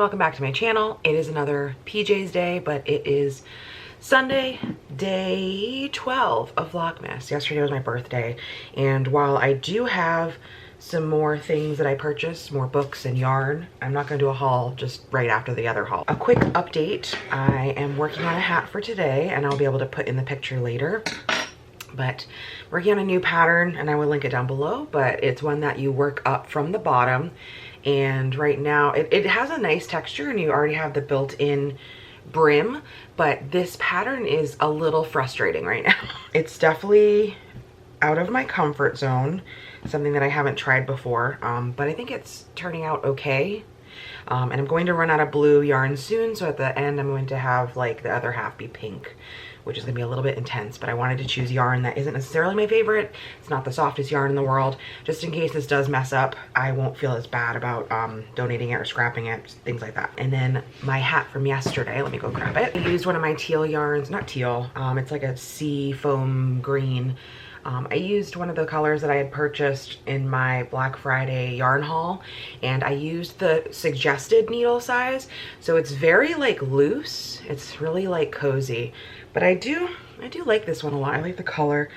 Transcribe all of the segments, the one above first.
welcome back to my channel. It is another PJ's day, but it is Sunday, day 12 of Vlogmas. Yesterday was my birthday, and while I do have some more things that I purchased, more books and yarn, I'm not gonna do a haul just right after the other haul. A quick update, I am working on a hat for today, and I'll be able to put in the picture later. But working on a new pattern, and I will link it down below, but it's one that you work up from the bottom. And right now it has a nice texture, and you already have the built-in brim, but this pattern is a little frustrating right now. It's definitely out of my comfort zone, something that I haven't tried before, but I think it's turning out okay. And I'm going to run out of blue yarn soon, so at the end I'm going to have like the other half be pink, which is gonna be a little bit intense, but I wanted to choose yarn that isn't necessarily my favorite. It's not the softest yarn in the world. Just in case this does mess up, I won't feel as bad about donating it or scrapping it, things like that. And then my hat from yesterday, let me go grab it. I used one of my teal yarns, not teal, it's like a sea foam green. I used one of the colors that I had purchased in my Black Friday yarn haul, and I used the suggested needle size, so it's very like loose. It's really like cozy, but I do like this one a lot. I like the color.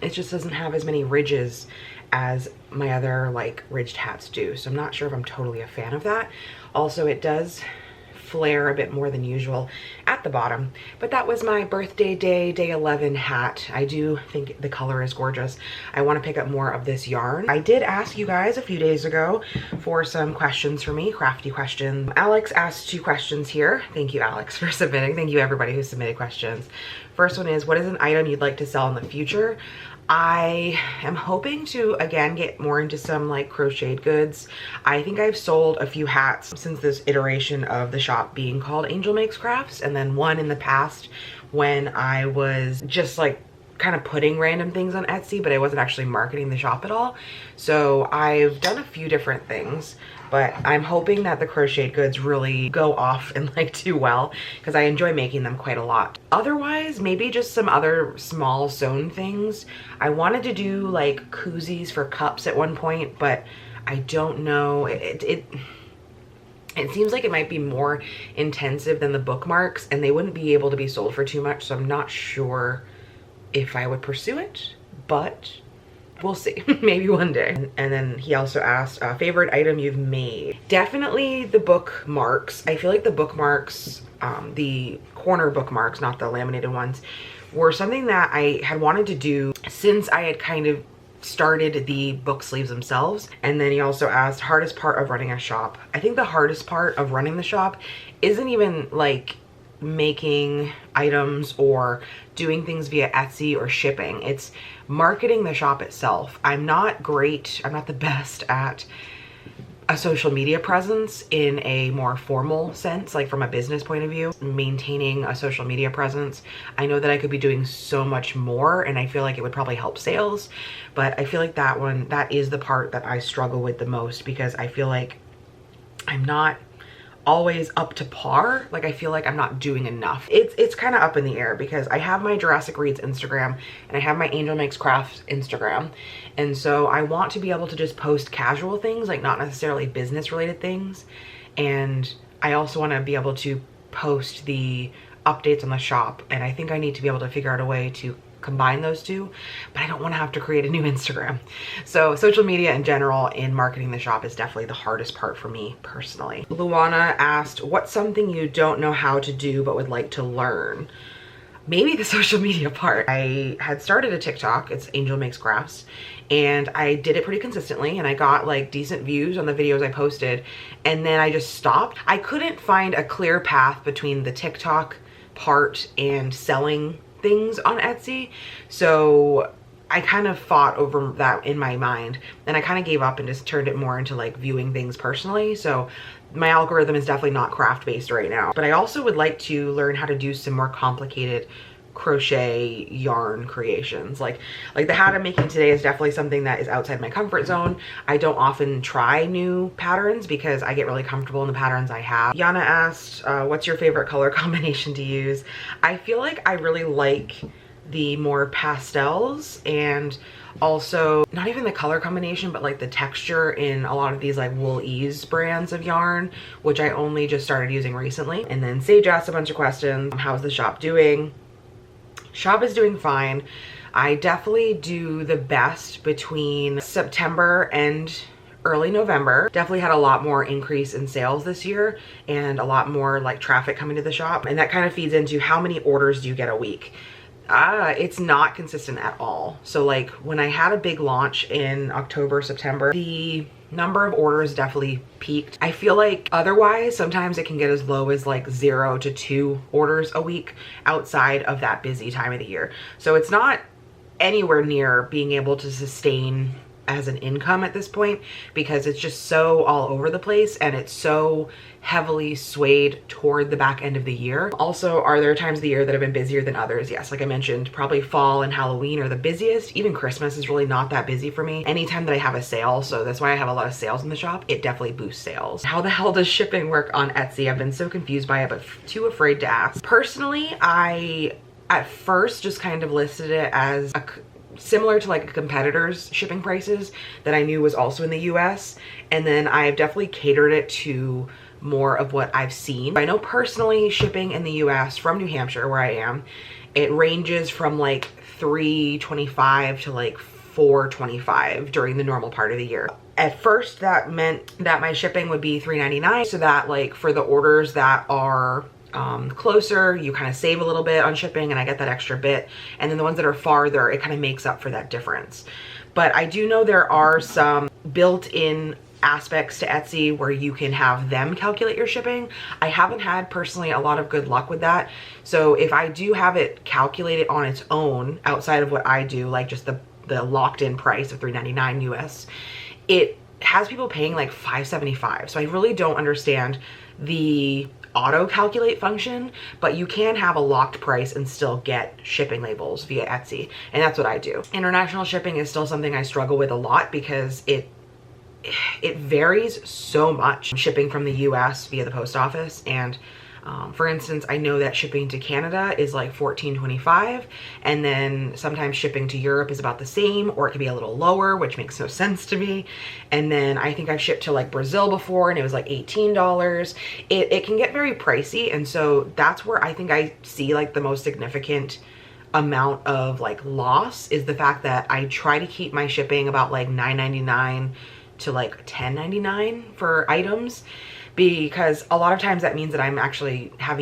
It just doesn't have as many ridges as my other like ridged hats do, so I'm not sure if I'm totally a fan of that. Also, it does flare a bit more than usual at the bottom, but that was my birthday day 11 hat. I do think the color is gorgeous. I want to pick up more of this yarn. I did ask you guys a few days ago for some questions for me, crafty questions. Alex asked 2 questions here. Thank you, Alex, for submitting. Thank you everybody who submitted questions. First one is, what is an item you'd like to sell in the future? I am hoping to again get more into some like crocheted goods. I think I've sold a few hats since this iteration of the shop being called Angel Makes Crafts, and then one in the past when I was just like kind of putting random things on Etsy, but I wasn't actually marketing the shop at all. So I've done a few different things, but I'm hoping that the crocheted goods really go off and like do well, because I enjoy making them quite a lot. Otherwise, maybe just some other small sewn things. I wanted to do like koozies for cups at one point, but I don't know. It seems like it might be more intensive than the bookmarks, and they wouldn't be able to be sold for too much, so I'm not sure if I would pursue it, but we'll see. Maybe one day. And then he also asked, favorite item you've made? Definitely the bookmarks. I feel like the bookmarks, the corner bookmarks, not the laminated ones, were something that I had wanted to do since I had kind of started the book sleeves themselves. And then he also asked, hardest part of running a shop? I think the hardest part of running the shop isn't even like making items or doing things via Etsy or shipping. It's marketing the shop itself. I'm not the best at a social media presence in a more formal sense, like from a business point of view. Maintaining a social media presence, I know that I could be doing so much more, and I feel like it would probably help sales, but I feel like that is the part that I struggle with the most, because I feel like I'm not always up to par. Like I feel like I'm not doing enough. It's kind of up in the air, because I have my Jurassic Reads Instagram and I have my Angel Makes Crafts Instagram, and so I want to be able to just post casual things, like not necessarily business related things, and I also want to be able to post the updates on the shop, and I think I need to be able to figure out a way to combine those two, but I don't want to have to create a new Instagram. So social media in general in marketing the shop is definitely the hardest part for me personally. Luana asked, what's something you don't know how to do but would like to learn? Maybe the social media part. I had started a TikTok, it's Angel Makes Crafts, and I did it pretty consistently, and I got like decent views on the videos I posted, and then I just stopped. I couldn't find a clear path between the TikTok part and selling things on Etsy, so I kind of fought over that in my mind, and I kind of gave up and just turned it more into like viewing things personally. So my algorithm is definitely not craft based right now, but I also would like to learn how to do some more complicated crochet yarn creations. Like the hat I'm making today is definitely something that is outside my comfort zone. I don't often try new patterns because I get really comfortable in the patterns I have. Yana asked, what's your favorite color combination to use? I feel like I really like the more pastels, and also not even the color combination, but like the texture in a lot of these like Wool Ease brands of yarn, which I only just started using recently. And then Sage asked a bunch of questions. How's the shop doing? Shop is doing fine. I definitely do the best between September and early November. Definitely had a lot more increase in sales this year and a lot more like traffic coming to the shop. And that kind of feeds into how many orders do you get a week? It's not consistent at all. So like when I had a big launch in October, September, the number of orders definitely peaked. I feel like otherwise sometimes it can get as low as like 0 to 2 orders a week outside of that busy time of the year. So it's not anywhere near being able to sustain as an income at this point, because it's just so all over the place and it's so heavily swayed toward the back end of the year. Also, are there times of the year that have been busier than others? Yes, like I mentioned, probably fall and Halloween are the busiest. Even Christmas is really not that busy for me anytime that I have a sale, so that's why I have a lot of sales in the shop. It definitely boosts sales. How the hell does shipping work on Etsy? I've been so confused by it, but too afraid to ask. Personally, I at first just kind of listed it as similar to like a competitor's shipping prices that I knew was also in the US, and then I've definitely catered it to more of what I've seen. I know personally shipping in the US from New Hampshire, where I am, it ranges from like $3.25 to like $4.25 during the normal part of the year. At first that meant that my shipping would be $3.99, so that like for the orders that are closer, you kind of save a little bit on shipping and I get that extra bit, and then the ones that are farther, it kind of makes up for that difference. But I do know there are some built-in aspects to Etsy where you can have them calculate your shipping. I haven't had personally a lot of good luck with that, so if I do have it calculated on its own outside of what I do, like just the locked-in price of $3.99 US, it has people paying like $5.75. So I really don't understand the auto calculate function, but you can have a locked price and still get shipping labels via Etsy, and that's what I do. International shipping is still something I struggle with a lot because it varies so much. Shipping from the US via the post office, and for instance, I know that shipping to Canada is like $14.25, and then sometimes shipping to Europe is about the same, or it could be a little lower, which makes no sense to me. And then I think I've shipped to like Brazil before and it was like $18. It can get very pricey, and so that's where I think I see like the most significant amount of like loss, is the fact that I try to keep my shipping about like $9.99 to like $10.99 for items, because a lot of times that means that I'm actually I'm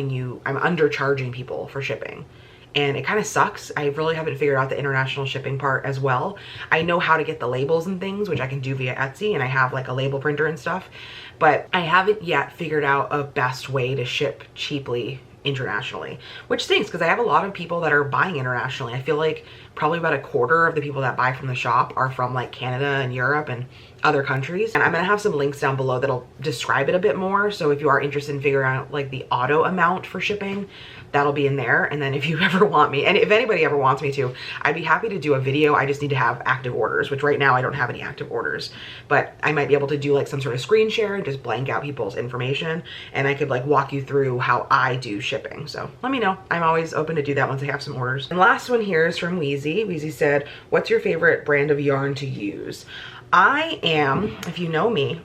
undercharging people for shipping, and it kind of sucks. I really haven't figured out the international shipping part as well. I know how to get the labels and things, which I can do via Etsy, and I have like a label printer and stuff, but I haven't yet figured out a best way to ship cheaply internationally, which stinks because I have a lot of people that are buying internationally. I feel like probably about a quarter of the people that buy from the shop are from like Canada and Europe and other countries. And I'm gonna have some links down below that'll describe it a bit more, so if you are interested in figuring out like the auto amount for shipping, that'll be in there. And then if you ever want me, and if anybody ever wants me to, I'd be happy to do a video. I just need to have active orders, which right now I don't have any active orders, but I might be able to do like some sort of screen share and just blank out people's information, and I could like walk you through how I do shipping. So let me know. I'm always open to do that once I have some orders. And last one here is from Wheezy. Wheezy said, what's your favorite brand of yarn to use? I am, if you know me,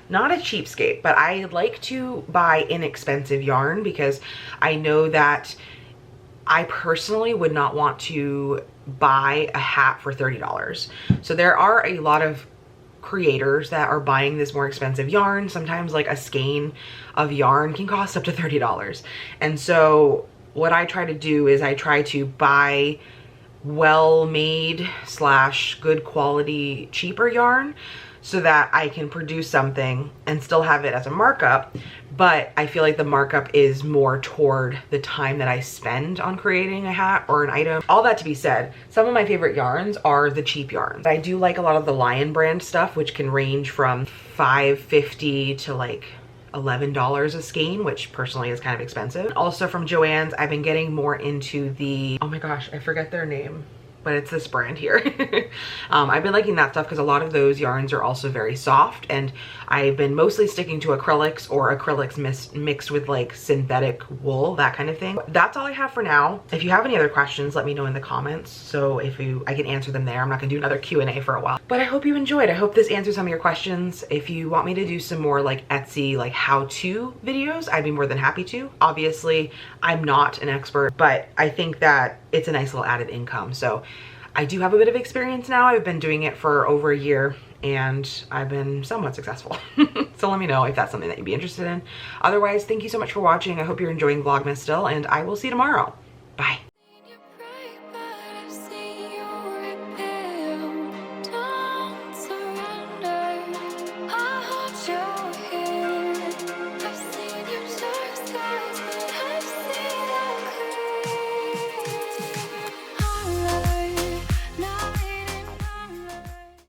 not a cheapskate, but I like to buy inexpensive yarn because I know that I personally would not want to buy a hat for $30. So there are a lot of creators that are buying this more expensive yarn. Sometimes like a skein of yarn can cost up to $30. And so what I try to do is I try to buy well-made / good quality cheaper yarn so that I can produce something and still have it as a markup, but I feel like the markup is more toward the time that I spend on creating a hat or an item. All that to be said, some of my favorite yarns are the cheap yarns. I do like a lot of the Lion brand stuff, which can range from $5.50 to like $11 a skein, which personally is kind of expensive. Also from Joann's, I've been getting more into the, oh my gosh, I forget their name. but it's this brand here. I've been liking that stuff because a lot of those yarns are also very soft, and I've been mostly sticking to acrylics or acrylics mixed with like synthetic wool, that kind of thing. That's all I have for now. If you have any other questions, let me know in the comments. So I can answer them there. I'm not gonna do another Q&A for a while, but I hope you enjoyed. I hope this answers some of your questions. If you want me to do some more like Etsy, like how-to videos, I'd be more than happy to. Obviously, I'm not an expert, but I think that it's a nice little added income. So I do have a bit of experience now. I've been doing it for over a year and I've been somewhat successful. So let me know if that's something that you'd be interested in. Otherwise, thank you so much for watching. I hope you're enjoying Vlogmas still, and I will see you tomorrow. Bye.